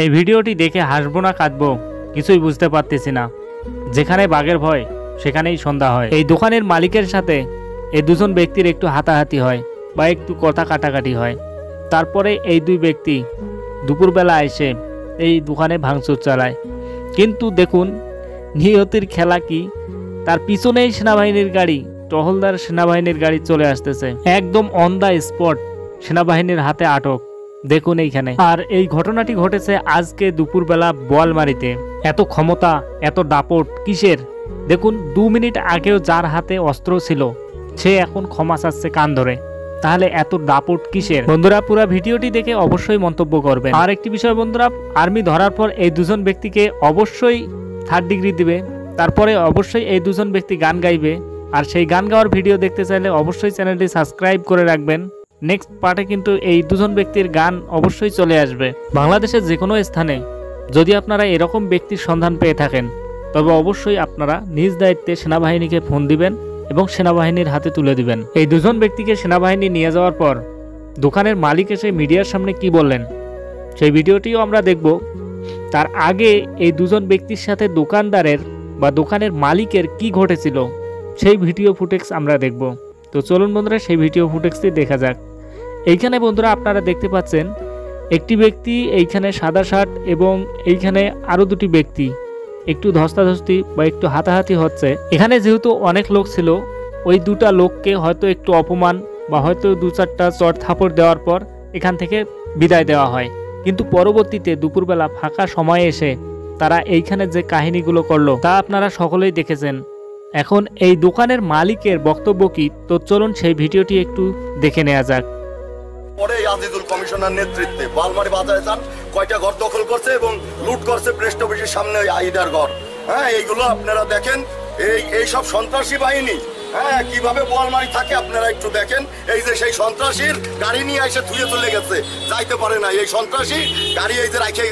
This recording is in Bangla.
এই ভিডিওটি দেখে হাসবো না কাঁদবো কিছুই বুঝতে পারতেছি না। যেখানে বাঘের ভয় সেখানেই সন্ধ্যা হয়। এই দোকানের মালিকের সাথে এই দুজন ব্যক্তির একটু হাতাহাতি হয় বা একটু কথা কাটাকাটি হয়। তারপরে এই দুই ব্যক্তি দুপুরবেলা এসে এই দোকানে ভাঙচুর চালায়। কিন্তু দেখুন নিয়তির খেলা কি, তার পিছনেই সেনাবাহিনীর গাড়ি, টহলদার সেনাবাহিনীর গাড়ি চলে আসতেছে। একদম অন দ্য স্পট সেনাবাহিনীর হাতে আটক। দেখুন এইখানে। আর এই ঘটনাটি ঘটেছে আজকে দুপুরবেলা বোয়ালমারিতে। এত ক্ষমতা, এত দাপট কিসের? দেখুন 2 মিনিট আগেও যার হাতে অস্ত্র ছিল সে এখন ক্ষমা চাচ্ছে কান ধরে। তাহলে এত দাপট কিসের? বন্ধুরা পুরো ভিডিওটি দেখে অবশ্যই মন্তব্য করবেন। আর একটি বিষয় বন্ধুরা, আর্মি ধরার পর এই দুজন ব্যক্তিকে অবশ্যই 3rd ডিগ্রি দিবে। তারপরে অবশ্যই এই দুজন ব্যক্তি গান গাইবে। আর সেই গান গাওয়ার ভিডিও দেখতে চাইলে অবশ্যই চ্যানেলটি সাবস্ক্রাইব করে রাখবেন। নেক্সট পার্টে কিন্তু এই দুজন ব্যক্তির গান অবশ্যই চলে আসবে। বাংলাদেশের যে কোনো স্থানে যদি আপনারা এরকম ব্যক্তির সন্ধান পেয়ে থাকেন তবে অবশ্যই আপনারা নিজ দায়িত্বে সেনাবাহিনীকে ফোন দিবেন এবং সেনাবাহিনীর হাতে তুলে দিবেন। এই দুজন ব্যক্তিকে সেনাবাহিনী নিয়ে যাওয়ার পর দোকানের মালিক এসে মিডিয়ার সামনে কি বললেন সেই ভিডিওটিও আমরা দেখব। তার আগে এই দুজন ব্যক্তির সাথে দোকানদারের বা দোকানের মালিকের কি ঘটেছিল সেই ভিডিও ফুটেজ আমরা দেখব। তো চলুন বন্ধুরা সেই ভিডিও ফুটেজটি দেখা যাক। এইখানে বন্ধুরা আপনারা দেখতে পাচ্ছেন একটি ব্যক্তি এইখানে সাদা শার্ট এবং এইখানে আরও 2টি ব্যক্তি একটু ধস্তাধস্তি বা একটু হাতাহাতি হচ্ছে। এখানে যেহেতু অনেক লোক ছিল, ওই 2টা লোককে হয়তো একটু অপমান বা হয়তো 2-4টা চড় থাপড় দেওয়ার পর এখান থেকে বিদায় দেওয়া হয়। কিন্তু পরবর্তীতে দুপুরবেলা ফাঁকা সময়ে এসে তারা এইখানে যে কাহিনীগুলো করলো তা আপনারা সকলেই দেখেছেন। এখন এই দোকানের মালিকের বক্তব্য কি, তো চলুন সেই ভিডিওটি একটু দেখে নেওয়া যাক। পরে আজিজুল কমিশনার নেতৃত্বে বোয়ালমারি বাজারে যান, কয়টা ঘর দখল করছে এবং লুট করছে প্রেস্ট অফিসের সামনে আইডার ঘর। হ্যাঁ, এইগুলো আপনারা দেখেন। এই সব সন্ত্রাসী বাহিনী কিভাবে বোয়ালমারি থাকে আপনারা একটু দেখেন। এই যে সেই সন্ত্রাসীর গাড়ি নিয়ে এসে ধুয়ে চলে গেছে, যাইতে পারে না। এই সন্ত্রাসী গাড়ি এই যে রাখে